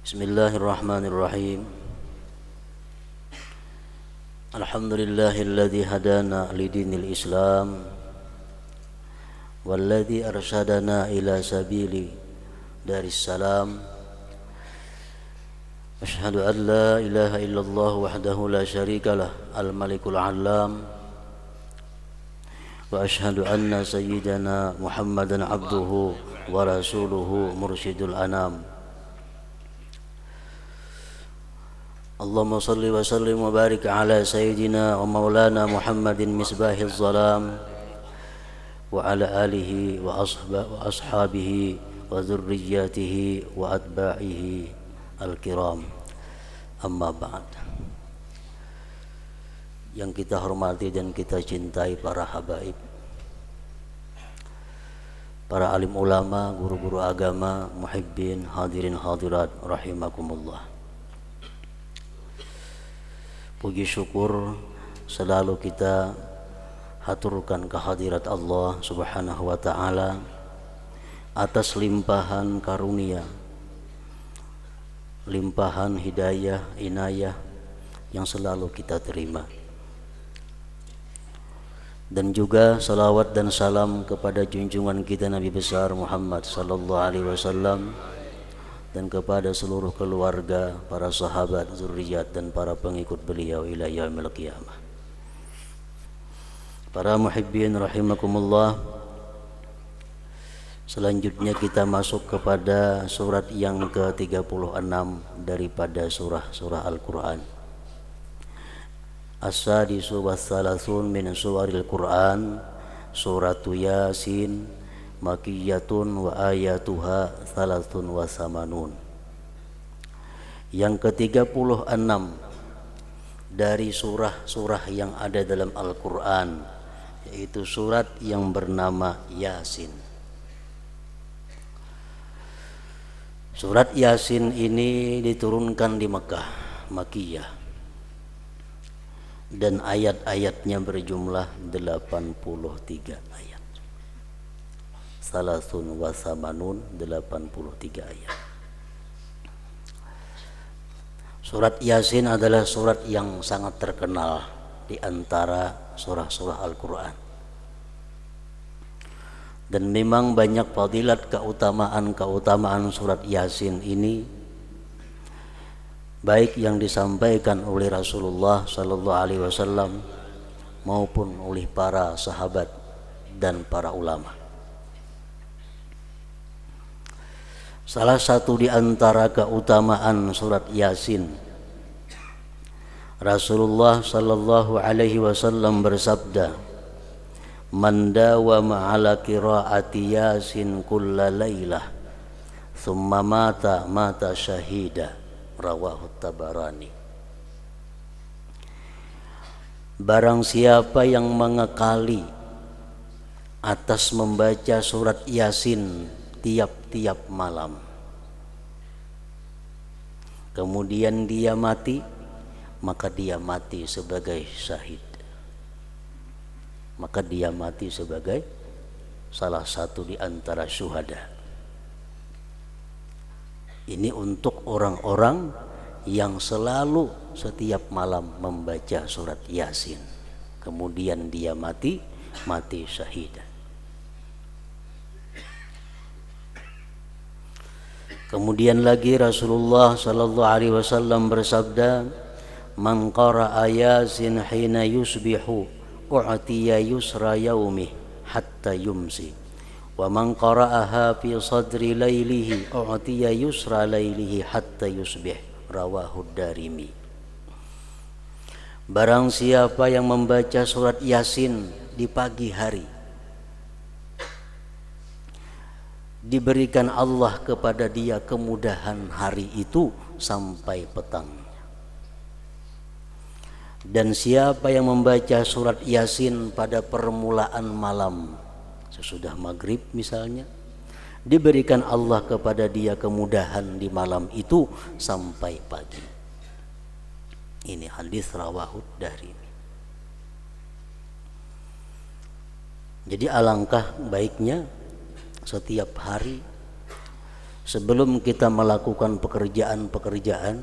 Bismillahirrahmanirrahim. Alhamdulillahilladzi hadana lidinil Islam walladzi arsyadana ila sabili daris salam. Asyhadu an la ilaha illallah wahdahu la syarikalah al-malikul alam wa asyhadu anna sayyidana Muhammadan abduhu wa rasuluhu mursyidul anam. Allahumma salli wa sallim wa barik ala sayyidina wa maulana Muhammadin misbahiz zalam wa ala alihi wa ashabihi wa dhurriyyatihi wa atba'ihi al-kiram. Amma ba'd. Yang kita hormati dan kita cintai para habaib, para alim ulama, guru-guru agama, muhibbin, hadirin hadirat rahimakumullah. Puji syukur selalu kita haturkan kehadirat Allah Subhanahu wa ta'ala atas limpahan karunia, limpahan hidayah, inayah yang selalu kita terima. Dan juga salawat dan salam kepada junjungan kita Nabi besar Muhammad sallallahu alaihi wasallam dan kepada seluruh keluarga, para sahabat, zuriat dan para pengikut beliau ila yaumil qiyamah. Para muhibbin rahimakumullah, selanjutnya kita masuk kepada surat yang ke-36 daripada surah Al-Quran. As-sadisu was-salasun min suwaril Quran, suratu Yasin, Makiyatun wa ayatuha salatun wa samanun. Yang ke-36 dari surah-surah yang ada dalam Al-Quran, yaitu surat yang bernama Yasin. Surat Yasin ini diturunkan di Mekah, Makiyah, dan ayat-ayatnya berjumlah 83 ayat. Salasun wa samanun, 83 ayat. Surat Yasin adalah surat yang sangat terkenal di antara surah-surah Al-Quran. Dan memang banyak fadilat, keutamaan surat Yasin ini, baik yang disampaikan oleh Rasulullah sallallahu alaihi wasallam maupun oleh para sahabat dan para ulama. Salah satu di antara keutamaan surat Yasin, Rasulullah sallallahu alaihi wasallam bersabda, "Man dawama ala qiraati Yasin kulla lailah, thumma mata syahida." Rawahu Tabarani. Barang siapa yang mengekali atas membaca surat Yasin tiap-tiap malam, kemudian dia mati, maka dia mati sebagai syahid. Maka dia mati sebagai salah satu di antara syuhada. Ini untuk orang-orang yang selalu setiap malam membaca surat Yasin, kemudian dia mati syahid. Kemudian lagi Rasulullah sallallahu alaihi wasallam bersabda, "Man qara'a Yasin hina yusbihu u'tiya yusra yaumih hatta yumsi, wa man qara'aha fi sadri lailihi u'tiya yusra lailihi hatta yusbih." Rawahu Darimi. Barang siapa yang membaca surat Yasin di pagi hari, diberikan Allah kepada dia kemudahan hari itu sampai petang. Dan siapa yang membaca surat Yasin pada permulaan malam, sesudah maghrib misalnya, diberikan Allah kepada dia kemudahan di malam itu sampai pagi. Ini hadis rawahu Darimi. Jadi alangkah baiknya setiap hari Sebelum kita melakukan pekerjaan-pekerjaan,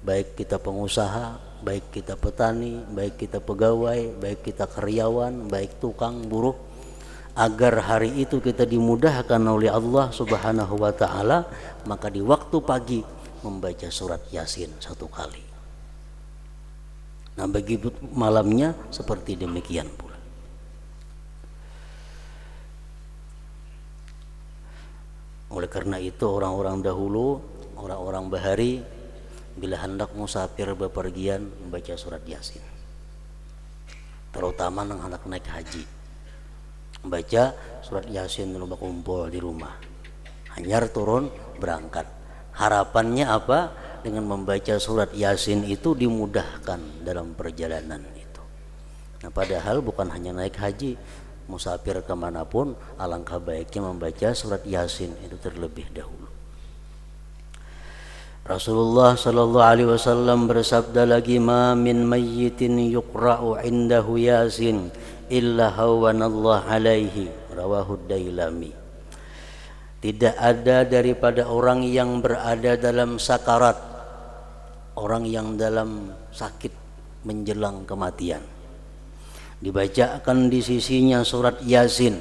baik kita pengusaha, baik kita petani, baik kita pegawai, baik kita karyawan, baik tukang, buruh, agar hari itu kita dimudahkan oleh Allah Subhanahu wa taala, maka di waktu pagi membaca surat Yasin 1 kali. Nah, bagi malamnya seperti demikian pula. Oleh karena itu orang-orang dahulu, orang-orang bahari, bila hendak musafir bepergian membaca surat Yasin. Terutama yang hendak naik haji, baca surat Yasin dulu kumpul di rumah. Hanyar turun berangkat. Harapannya apa? Dengan membaca surat Yasin itu dimudahkan dalam perjalanan itu. Nah, padahal bukan hanya naik haji, musafir kemanapun alangkah baiknya membaca surat Yasin itu terlebih dahulu. Rasulullah sallallahu alaihi wasallam bersabda lagi, ma min mayyitin yuqra'u indahu Yasin illa hawanallah alaihi, rawahu Dailami. Tidak ada daripada orang yang berada dalam sakarat, orang yang dalam sakit menjelang kematian, dibacakan di sisinya surat Yasin,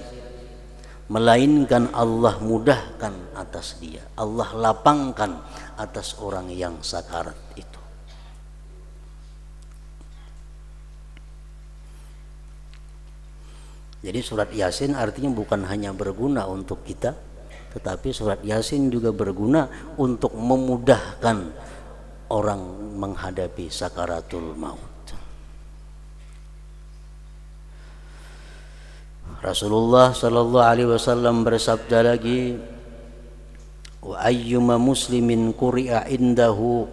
melainkan Allah mudahkan atas dia, Allah lapangkan atas orang yang sakarat itu. Jadi surat Yasin artinya bukan hanya berguna untuk kita, tetapi surat Yasin juga berguna untuk memudahkan orang menghadapi sakaratul maut. Rasulullah sallallahu alaihi wasallam bersabda lagi, wa ayyuma muslimin quri'a indahu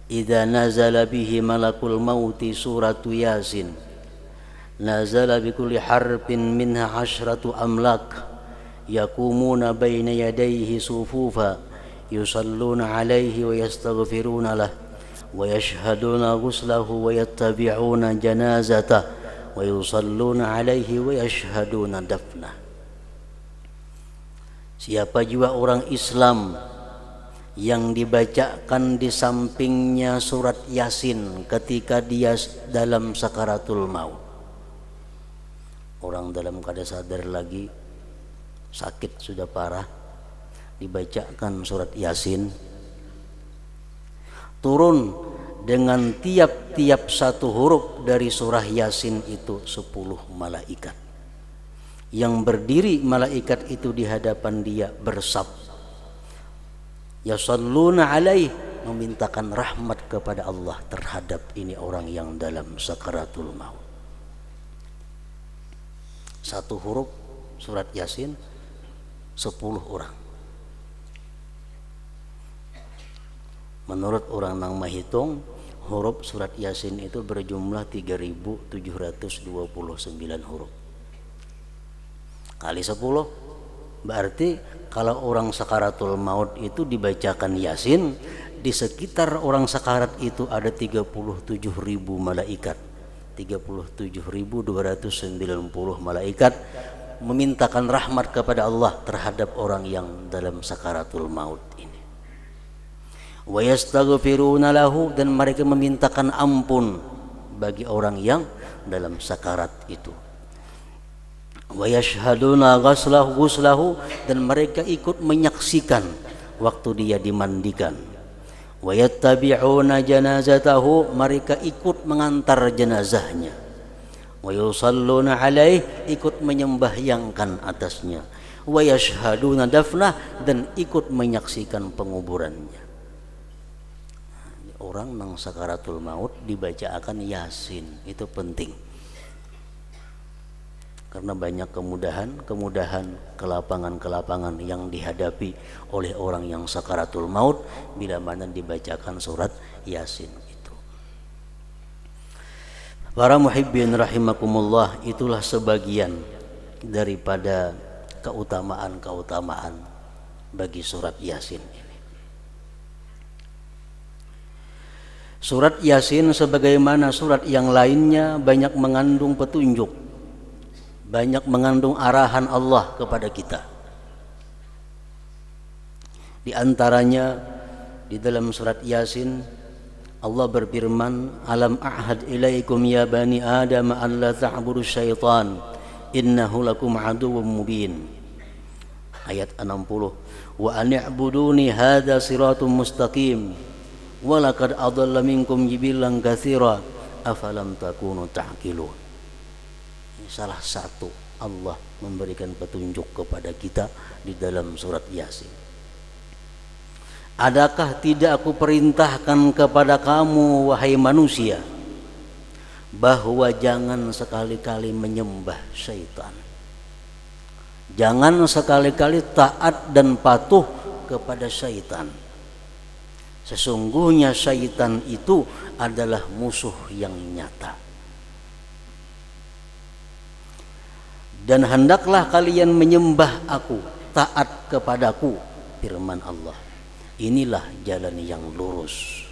idza nazala bihi malakul mauti suratu Yasin nazala bi kulli harfin minha 'ashratu amlak yakumuna baina yadayhi sufufa yusalluna alaihi wa yastaghfiruna lah wa yashhaduna ghuslahu wa yattabi'una janazatah wa yusalluna alaihi wa yashhaduna dafnah. Siapa juga orang Islam yang dibacakan di sampingnya surat Yasin ketika dia dalam sakaratul maut, orang dalam keadaan sadar lagi, sakit sudah parah, dibacakan surat Yasin, turun dengan tiap-tiap satu huruf dari surah Yasin itu 10 malaikat. Yang berdiri malaikat itu di hadapan dia bersab, yasalluna alaih, memintakan rahmat kepada Allah terhadap ini orang yang dalam sakaratul maut. Satu huruf surat Yasin 10 orang. Menurut orang yang menghitung, huruf surat Yasin itu berjumlah 3.729 huruf. Kali 10 berarti kalau orang sakaratul maut itu dibacakan Yasin, di sekitar orang sakarat itu ada 37.000 malaikat, 37.290 malaikat memintakan rahmat kepada Allah terhadap orang yang dalam sakaratul maut ini. Wa yastaghfiruna lahu, dan mereka memintakan ampun bagi orang yang dalam sakarat itu. Wa yashhaduna ghuslahu, dan mereka ikut menyaksikan waktu dia dimandikan. Wa yattabi'una janazatahu, mereka ikut mengantar jenazahnya. Wa yusalluna alaih, ikut menyembahyangkan atasnya. Wa yashhaduna dafnah, dan ikut menyaksikan penguburannya. Orang nang sakaratul maut dibacakan Yasin, itu penting. Karena banyak kemudahan, kelapangan yang dihadapi oleh orang yang sakaratul maut bila mana dibacakan surat Yasin itu. Para muhibbin rahimakumullah, itulah sebagian daripada keutamaan bagi surat Yasin ini. Surat Yasin sebagaimana surat yang lainnya banyak mengandung petunjuk, banyak mengandung arahan Allah kepada kita. Di antaranya di dalam surat Yasin Allah berfirman, "Alam a'had ilaikum ya bani Adam an la ta'budu syaitan innahu lakum aduwwum mubin." Ayat 60. "Wa an i'buduni hadza siratun mustaqim wa laqad adalla minkum jibilan katsira afalam takunu ta'qilun." Ini salah satu Allah memberikan petunjuk kepada kita di dalam surat Yasin. Adakah tidak aku perintahkan kepada kamu wahai manusia bahwa jangan sekali-kali menyembah syaitan, jangan sekali-kali taat dan patuh kepada syaitan. Sesungguhnya syaitan itu adalah musuh yang nyata. Dan hendaklah kalian menyembah aku, taat kepadaku, firman Allah. Inilah jalan yang lurus.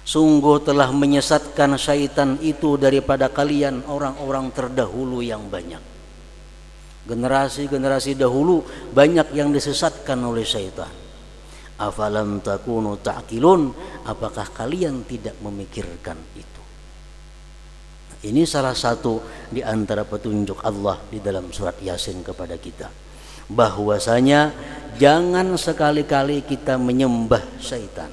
Sungguh telah menyesatkan syaitan itu daripada kalian orang-orang terdahulu yang banyak. Generasi-generasi dahulu banyak yang disesatkan oleh syaitan. Afalam takunu ta'qilun, apakah kalian tidak memikirkan itu? Nah, ini salah satu di antara petunjuk Allah di dalam surat Yasin kepada kita, bahwasanya jangan sekali-kali kita menyembah syaitan,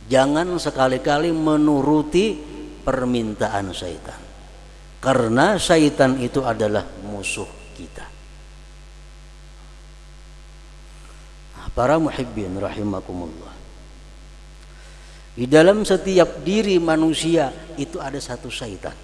jangan sekali-kali menuruti permintaan syaitan, karena syaitan itu adalah musuh kita. Nah, para muhibbin rahimakumullah, di dalam setiap diri manusia itu ada satu syaitan.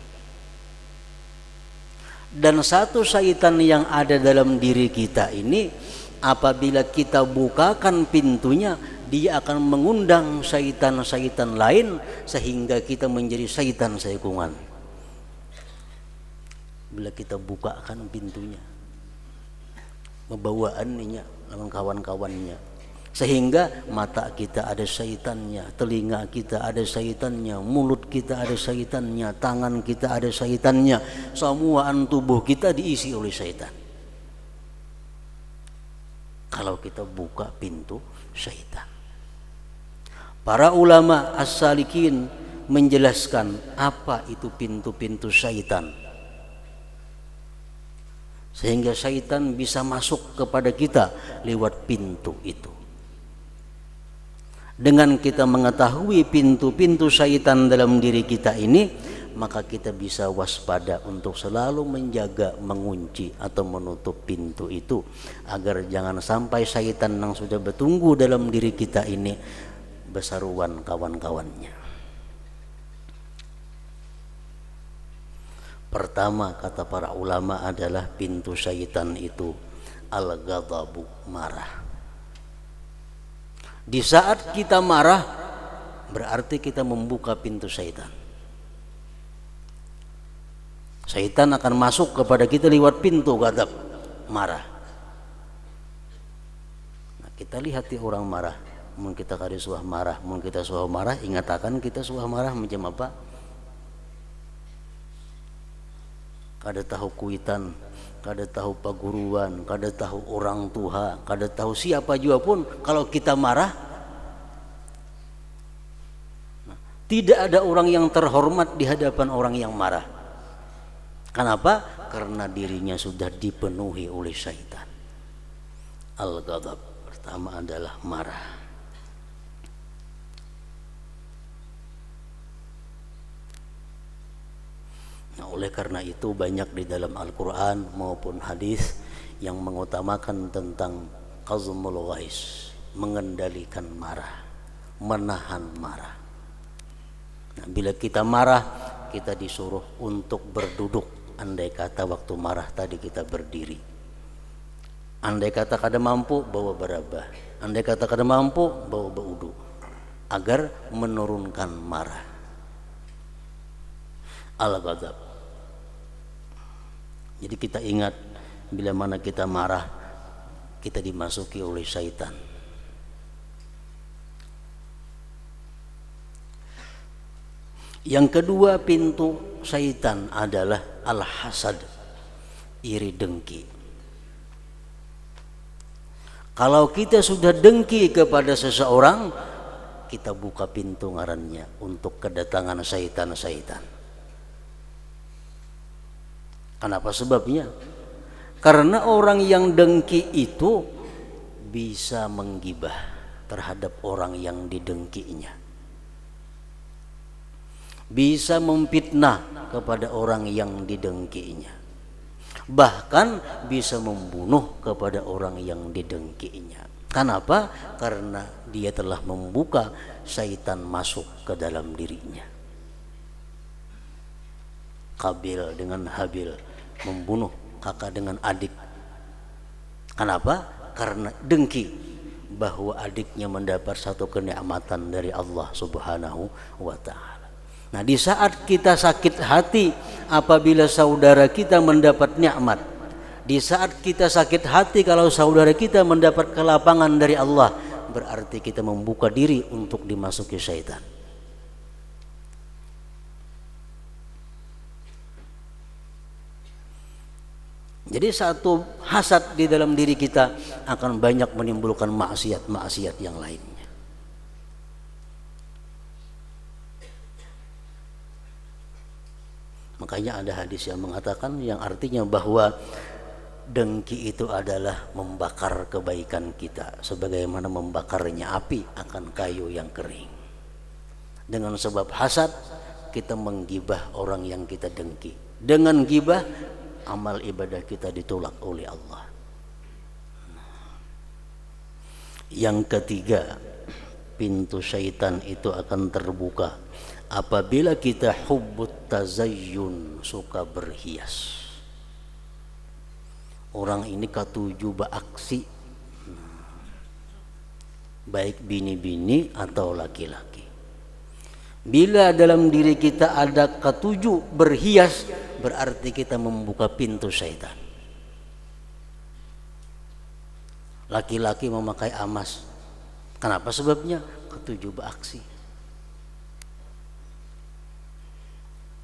Dan satu syaitan yang ada dalam diri kita ini, apabila kita bukakan pintunya, dia akan mengundang syaitan-syaitan lain sehingga kita menjadi syaitan saikungan. Bila kita bukakan pintunya, membawaannya dengan kawan-kawannya, sehingga mata kita ada syaitannya, telinga kita ada syaitannya, mulut kita ada syaitannya, tangan kita ada syaitannya, semua tubuh kita diisi oleh syaitan. Kalau kita buka pintu syaitan. Para ulama as-salikin menjelaskan apa itu pintu-pintu syaitan, sehingga syaitan bisa masuk kepada kita lewat pintu itu. Dengan kita mengetahui pintu-pintu syaitan dalam diri kita ini, maka kita bisa waspada untuk selalu menjaga, mengunci atau menutup pintu itu, agar jangan sampai syaitan yang sudah bertunggu dalam diri kita ini bersaruan kawan-kawannya. Pertama, kata para ulama, adalah pintu syaitan itu al-ghadabu, marah. Di saat kita marah, berarti kita membuka pintu syaitan. Syaitan akan masuk kepada kita lewat pintu ghadab, marah. Nah, kita lihat di orang marah, mun kita kari suah marah, mun kita suah marah, ingat akan kita suah marah macam apa? Kada tahu kuitan, kada tahu paguruan, kada tahu orang tua, kada tahu siapa juga pun, kalau kita marah, tidak ada orang yang terhormat di hadapan orang yang marah. Kenapa? Karena dirinya sudah dipenuhi oleh syaitan. Al-ghadab pertama adalah marah. Nah, oleh karena itu banyak di dalam Al-Quran maupun hadis yang mengutamakan tentang qazmul ghais, mengendalikan marah, menahan marah. Nah, bila kita marah, kita disuruh untuk berduduk. Andai kata waktu marah tadi kita berdiri. Andai kata kada mampu, bawa berabah. Andai kata kada mampu, bawa baudu, agar menurunkan marah. Al-ghadab. Jadi kita ingat, bila mana kita marah, kita dimasuki oleh syaitan. Yang kedua pintu syaitan adalah al-hasad, iri dengki. Kalau kita sudah dengki kepada seseorang, kita buka pintu ngarannya untuk kedatangan syaitan-syaitan. Kenapa sebabnya? Karena orang yang dengki itu bisa menggibah terhadap orang yang didengkinya, bisa memfitnah kepada orang yang didengkinya, bahkan bisa membunuh kepada orang yang didengkinya. Kenapa? Karena dia telah membuka syaitan masuk ke dalam dirinya. Kabil dengan Habil membunuh kakak dengan adik. Kenapa? Karena dengki bahwa adiknya mendapat satu kenikmatan dari Allah Subhanahu wa ta'ala. Nah, di saat kita sakit hati apabila saudara kita mendapat nikmat, di saat kita sakit hati kalau saudara kita mendapat kelapangan dari Allah, berarti kita membuka diri untuk dimasuki syaitan. Jadi satu hasad di dalam diri kita akan banyak menimbulkan maksiat-maksiat yang lainnya. Makanya ada hadis yang mengatakan, yang artinya bahwa dengki itu adalah membakar kebaikan kita sebagaimana membakarnya api akan kayu yang kering. Dengan sebab hasad kita menggibah orang yang kita dengki. Dengan gibah amal ibadah kita ditolak oleh Allah. Yang ketiga, pintu syaitan itu akan terbuka apabila kita hubbut tazayyun, suka berhias. Orang ini katuju beraksi, baik bini-bini atau laki-laki. Bila dalam diri kita ada katuju berhias, berarti kita membuka pintu syaitan. Laki-laki memakai amas, kenapa sebabnya? Katuju beraksi.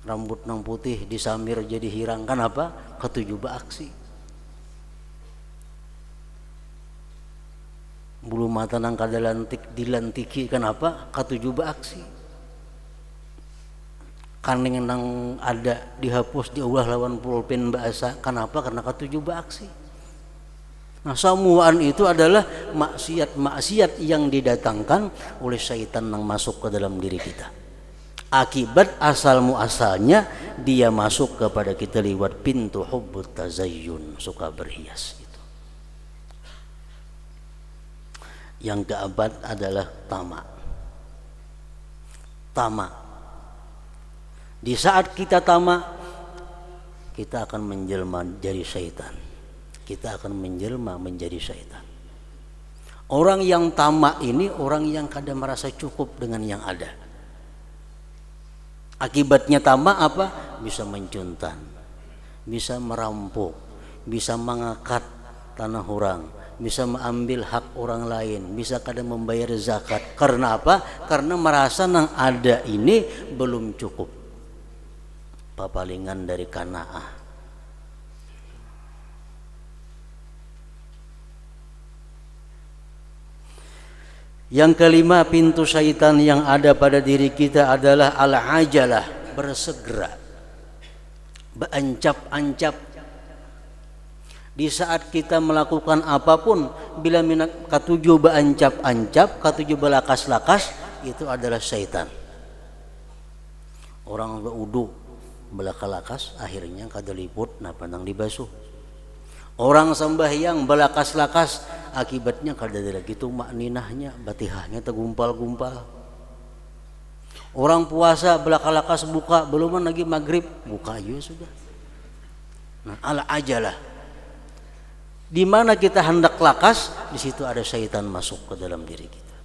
Rambut nang putih disamir jadi hirang, kenapa? Katuju beraksi. Bulu mata nang kada lantik dilantiki, kenapa? Katuju beraksi. Kaning nang ada dihapus diulah lawan pulpen bahasa, kenapa? Karena katuju beraksi. Nah, semuaan itu adalah maksiat-maksiat yang didatangkan oleh syaitan yang masuk ke dalam diri kita. Akibat asal muasalnya dia masuk kepada kita lewat pintu hubbut tazayyun, suka berhias itu. Yang keempat adalah tamak. Tamak. Di saat kita tamak, kita akan menjelma jadi syaitan. Kita akan menjelma menjadi syaitan. Orang yang tamak ini orang yang kadang merasa cukup dengan yang ada. Akibatnya tamak apa? Bisa mencuntan, bisa merampok, bisa mengangkat tanah orang, bisa mengambil hak orang lain, bisa kadang membayar zakat. Karena apa? Karena merasa nang ada ini belum cukup. Papalingan dari kanaah. Yang kelima, pintu syaitan yang ada pada diri kita adalah al-ajalah, bersegera, beancap-ancap. Di saat kita melakukan apapun, bila katuju beancap-ancap, katuju belakas-lakas, itu adalah syaitan. Orang berwudu belaka-lakas, akhirnya kada liput napandang dibasuh. Orang sembahyang belakas-lakas, akibatnya kada ada gitu makninahnya, batihahnya tegumpal-gumpal. Orang puasa belaka-lakas buka, belum lagi maghrib buka aja sudah. Nah, ala ajalah. Di mana kita hendak lakas, di situ ada syaitan masuk ke dalam diri kita.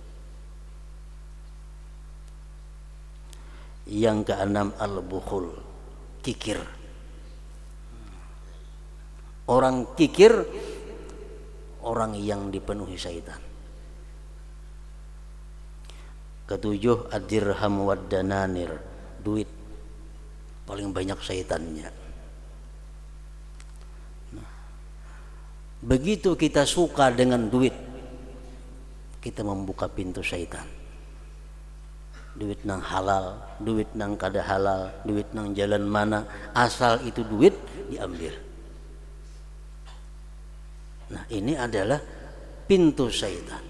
Yang keenam, al-bukhul, kikir. Orang kikir, orang yang dipenuhi syaitan. Ketujuh, ad-dirham wad dananir, duit, paling banyak syaitannya. Nah, begitu kita suka dengan duit, kita membuka pintu syaitan. Duit nang halal, duit nang kada halal, duit nang jalan mana, asal itu duit diambil. Nah, ini adalah pintu syaitan.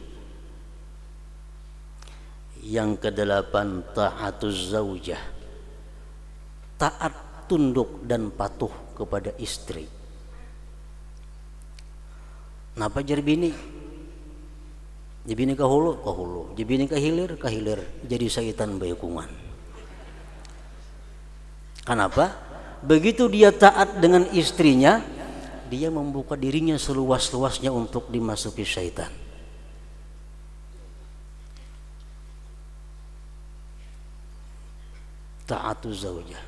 Yang kedelapan, ta'atuz zaujah, taat, tunduk dan patuh kepada istri. Napa jar bini? Jibini kahulu, kahulu. Jibini kahilir, kahilir. Jadi syaitan bayakungan. Kenapa? Begitu dia taat dengan istrinya, dia membuka dirinya seluas-luasnya untuk dimasuki syaitan. Ta'atu zaujah.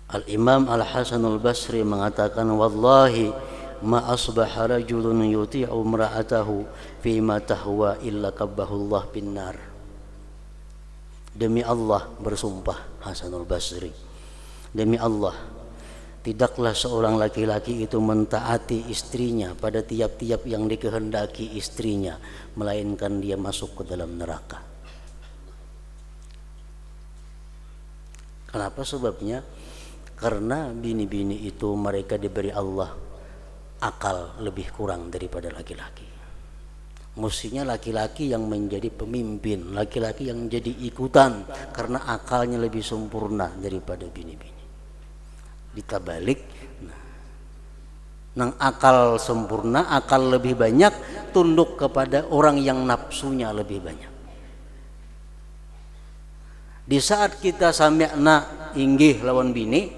Al-Imam Al-Hasan Al-Basri mengatakan, wallahi ma asbaha rajulun yuti'u imra'atahu fima tahwa illa kabbahullah binnar. Demi Allah, bersumpah Hasanul Basri, demi Allah, tidaklah seorang laki-laki itu mentaati istrinya pada tiap-tiap yang dikehendaki istrinya, melainkan dia masuk ke dalam neraka. Kenapa sebabnya? Karena bini-bini itu mereka diberi Allah akal lebih kurang daripada laki-laki. Mestinya laki-laki yang menjadi pemimpin, laki-laki yang jadi ikutan karena akalnya lebih sempurna daripada bini-bini. Ditabalik, nang akal sempurna, akal lebih banyak, tunduk kepada orang yang nafsunya lebih banyak. Di saat kita sami'na inggih lawan bini,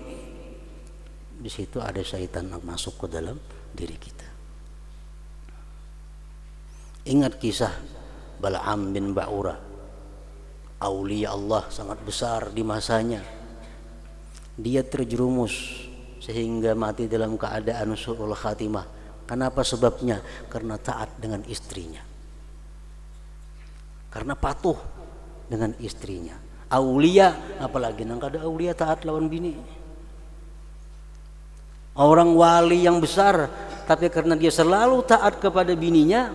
di situ ada syaitan masuk ke dalam diri kita. Ingat kisah Bal'am bin Ba'ura, aulia Allah sangat besar di masanya. Dia terjerumus sehingga mati dalam keadaan su'ul khatimah. Kenapa sebabnya? Karena taat dengan istrinya, karena patuh dengan istrinya. Aulia, apalagi nang kada aulia taat lawan bini. Orang wali yang besar, tapi karena dia selalu taat kepada bininya,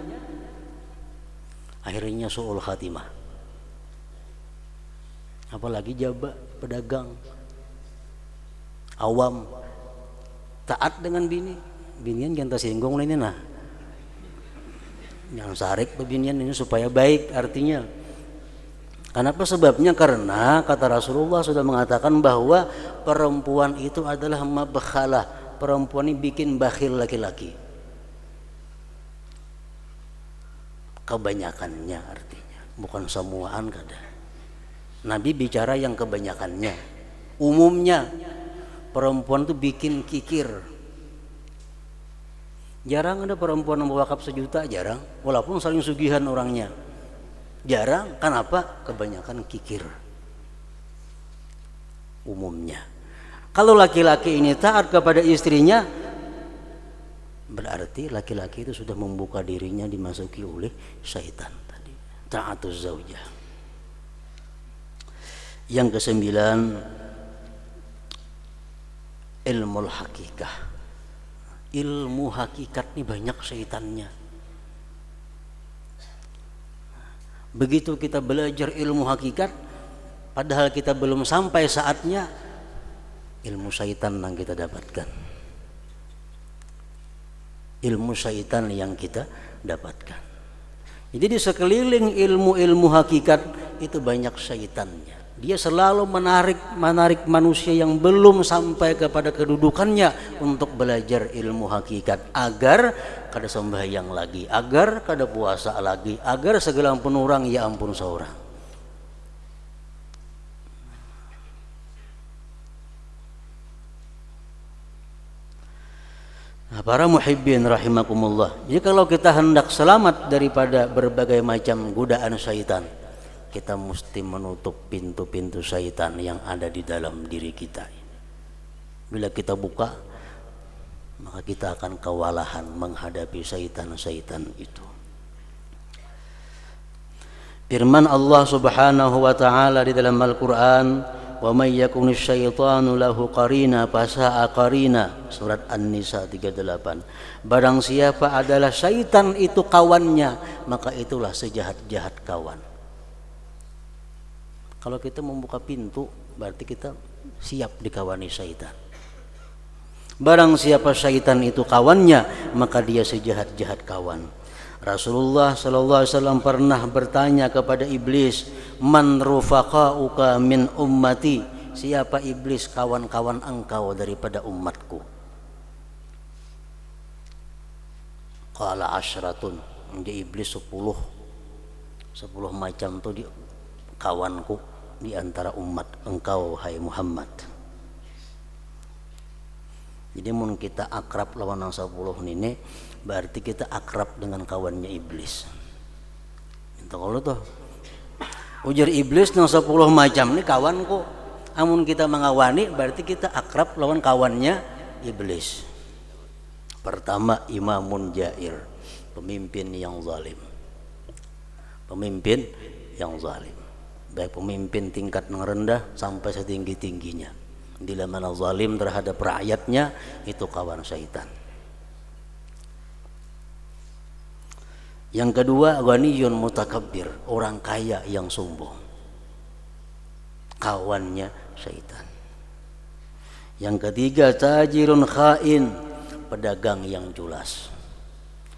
akhirnya su'ul khatimah. Apalagi jaba, pedagang, awam, taat dengan bini. Binian jangan tersinggung ini nah. Yang sarik binian ini supaya baik artinya. Kenapa sebabnya? Karena kata Rasulullah sudah mengatakan bahwa perempuan itu adalah mabkhalah. Perempuan ini bikin bakhil laki-laki. Kebanyakannya artinya, bukan semuaan kada. Nabi bicara yang kebanyakannya. Umumnya perempuan itu bikin kikir. Jarang ada perempuan yang wakaf 1 juta, jarang. Walaupun saling sugihan orangnya, jarang. Kenapa? Kebanyakan kikir. Umumnya. Kalau laki-laki ini taat kepada istrinya, berarti laki-laki itu sudah membuka dirinya dimasuki oleh syaitan tadi. Ta'atuz zaujah. Yang ke-9, ilmul hakikah. Ilmu hakikat ini banyak syaitannya. Begitu kita belajar ilmu hakikat, padahal kita belum sampai saatnya, ilmu syaitan yang kita dapatkan. Ilmu syaitan yang kita dapatkan. Jadi di sekeliling ilmu-ilmu hakikat itu banyak syaitannya. Dia selalu menarik manusia yang belum sampai kepada kedudukannya untuk belajar ilmu hakikat, agar kada sembahyang lagi, agar kada puasa lagi, agar segala pun orang ya ampun seorang. Nah, para muhibbin rahimakumullah. Jadi kalau kita hendak selamat daripada berbagai macam godaan syaitan, kita mesti menutup pintu-pintu syaitan yang ada di dalam diri kita. Bila kita buka, maka kita akan kewalahan menghadapi syaitan-syaitan itu. Firman Allah Subhanahu wa taala di dalam Al-Qur'an, wa may yakuni syaitanu lahu qarina fasa'a qarina, surat An-Nisa 38. Barang siapa adalah syaitan itu kawannya, maka itulah sejahat-jahat kawan. Kalau kita membuka pintu, berarti kita siap dikawani syaitan. Barang siapa syaitan itu kawannya, maka dia sejahat-jahat kawan. Rasulullah sallallahu alaihi wasallam pernah bertanya kepada iblis, "Man rufaqauka min ummati?" Siapa iblis kawan-kawan engkau daripada umatku? Qala asyratun. Dia iblis 10 macam tuh di kawanku di antara umat engkau hai Muhammad. Jadi mun kita akrab lawan yang 10 ini, berarti kita akrab dengan kawannya iblis. Itu kalau tuh ujar iblis nang 10 macam ini kawanku. Amun kita mengawani berarti kita akrab lawan kawannya iblis. Pertama, imamun jair, pemimpin yang zalim. Pemimpin yang zalim. Baik pemimpin tingkat yang rendah sampai setinggi-tingginya. Bila mana zalim terhadap rakyatnya, itu kawan syaitan. Yang kedua, ghaniyun mutakabbir, orang kaya yang sombong, kawannya syaitan. Yang ketiga, tajirun khain, pedagang yang culas,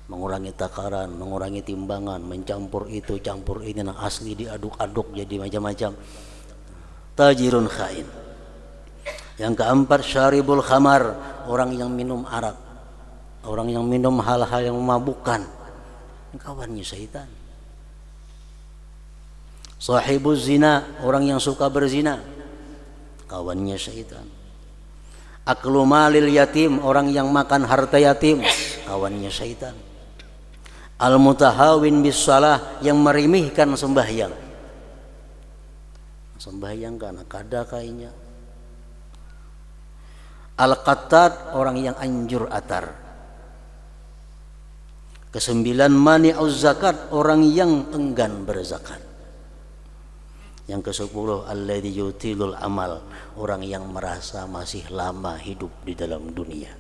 mengurangi takaran, mengurangi timbangan, mencampur itu, campur ini, yang asli diaduk-aduk jadi macam-macam. Tajirun khain. Yang keempat, syaribul khamar, orang yang minum arak, orang yang minum hal-hal yang memabukkan, kawannya syaitan. Sahibuz zina, orang yang suka berzina, kawannya syaitan. Aklu malil yatim, orang yang makan harta yatim, kawannya syaitan. Al-mutahawin bis shalah, yang merimihkan sembahyang. Sembahyang karena kada kayaknya. Al-qattat, orang yang anjur atar. Kesembilan, mani'uz zakat, orang yang enggan berzakat. Yang ke-10, alladzi yutilul amal, orang yang merasa masih lama hidup di dalam dunia.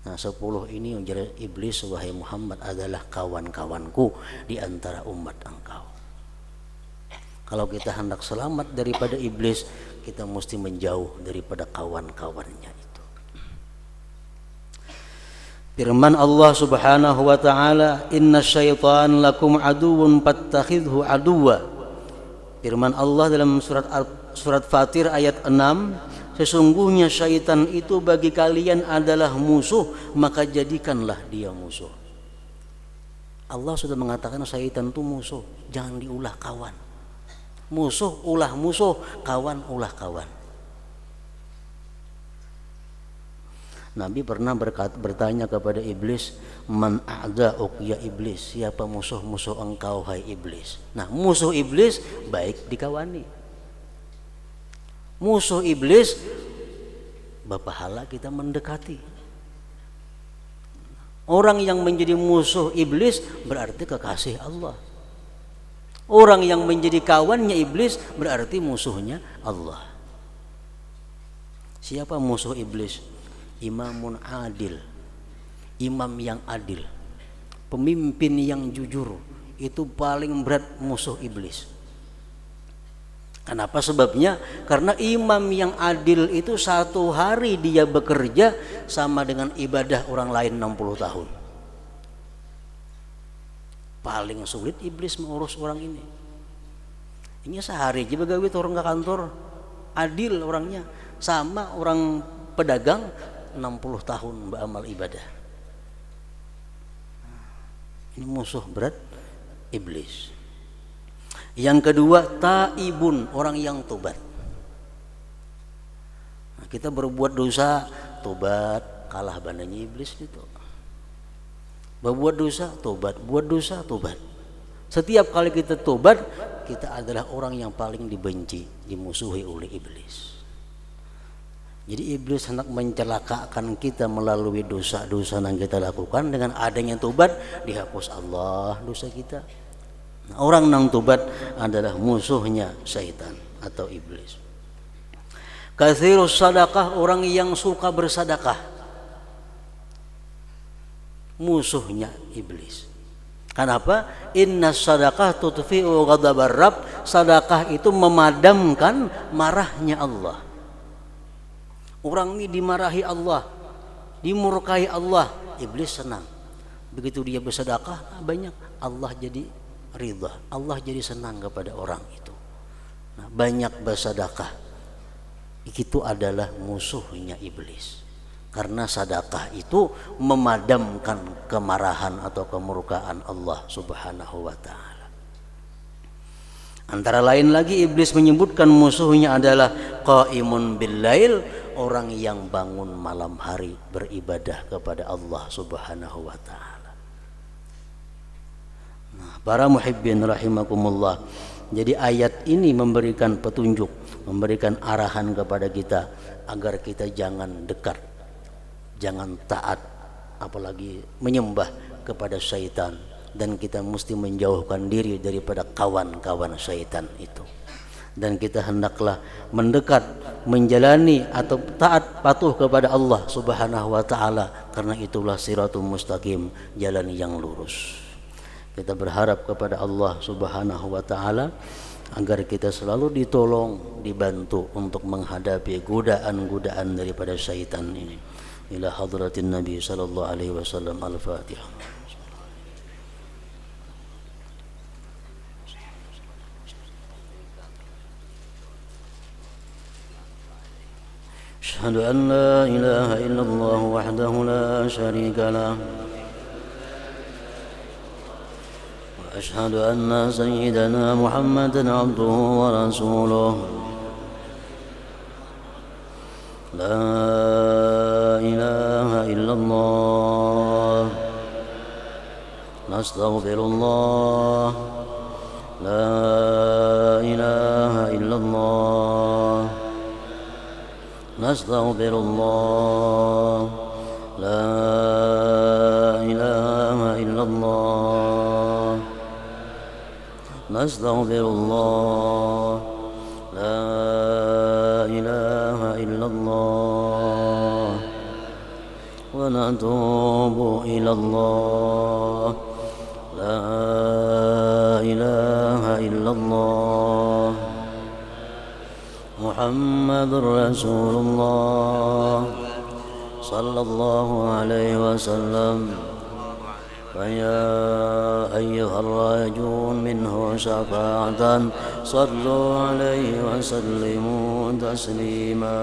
Nah, 10 ini ujar iblis, wahai Muhammad, adalah kawan-kawanku di antara umat engkau. Kalau kita hendak selamat daripada iblis, kita mesti menjauh daripada kawan-kawannya itu. Firman Allah Subhanahu wa taala, "Inna syaitan lakum aduwwun fattakhidhu aduwwa." Firman Allah dalam surat Fatir ayat 6, sesungguhnya syaitan itu bagi kalian adalah musuh, maka jadikanlah dia musuh. Allah sudah mengatakan syaitan itu musuh, jangan diulah kawan. Musuh ulah musuh, kawan ulah kawan. Nabi pernah bertanya kepada iblis, "Man a'da'uk ya iblis?" Siapa musuh-musuh engkau hai iblis? Nah, musuh iblis baik dikawani. Musuh iblis berpahala kita mendekati. Orang yang menjadi musuh iblis berarti kekasih Allah. Orang yang menjadi kawannya iblis berarti musuhnya Allah. Siapa musuh iblis? Imamun adil, imam yang adil, pemimpin yang jujur, itu paling berat musuh iblis. Kenapa sebabnya? Karena imam yang adil itu 1 hari dia bekerja sama dengan ibadah orang lain 60 tahun. Paling sulit iblis mengurus orang ini. Ini sehari aja begawe turun ke kantor, adil orangnya, sama orang pedagang 60 tahun beramal ibadah. Ini musuh berat iblis. Yang kedua, taibun, orang yang tobat. Nah, kita berbuat dosa, tobat, kalah bandanya iblis itu. Berbuat dosa, tobat, buat dosa, tobat. Setiap kali kita tobat, kita adalah orang yang paling dibenci, dimusuhi oleh iblis. Jadi iblis hendak mencelakakan kita melalui dosa-dosa yang kita lakukan. Dengan adanya tobat, dihapus Allah dosa kita. Nah, orang yang tobat adalah musuhnya syaitan. atau iblis. Katsirus sadaqah, orang yang suka bersadaqah, musuhnya iblis. Kenapa? Inna sadaqah tutfi'u ghadabar rabb. Sadaqah itu memadamkan marahnya Allah. Orang ini dimarahi Allah, dimurkai Allah, iblis senang. Begitu dia bersedekah banyak, Allah jadi ridha, Allah jadi senang kepada orang itu. Nah, banyak bersedekah itu adalah musuhnya iblis. Karena sedekah itu memadamkan kemarahan atau kemurkaan Allah Subhanahu wa taala. Antara lain lagi iblis menyebutkan musuhnya adalah qaimun bil lail, orang yang bangun malam hari beribadah kepada Allah Subhanahu wa taala. Nah, para muhibbin rahimakumullah. Jadi ayat ini memberikan petunjuk, memberikan arahan kepada kita agar kita jangan dekat, jangan taat, apalagi menyembah kepada syaitan, dan kita mesti menjauhkan diri daripada kawan-kawan syaitan itu. Dan kita hendaklah mendekat, menjalani atau taat patuh kepada Allah Subhanahu wa taala, karena itulah siratul mustaqim, jalan yang lurus. Kita berharap kepada Allah Subhanahu wa taala agar kita selalu ditolong, dibantu untuk menghadapi godaan-godaan daripada syaitan ini. Ila hadratin Nabi sallallahu alaihi wasallam. Al-Fatihah. أشهد أن لا إله إلا الله وحده لا شريك له وأشهد أن سيدنا محمدا عبده ورسوله لا إله إلا الله نستغفر الله لا إله إلا الله نستغفر الله لا إله إلا الله نستغفر الله لا إله إلا الله ونتوب إلى الله لا إله إلا الله محمد رسول الله صلى الله عليه وسلم فيا أيها الراجون منه شفاعة صلوا عليه وسلموا تسليما.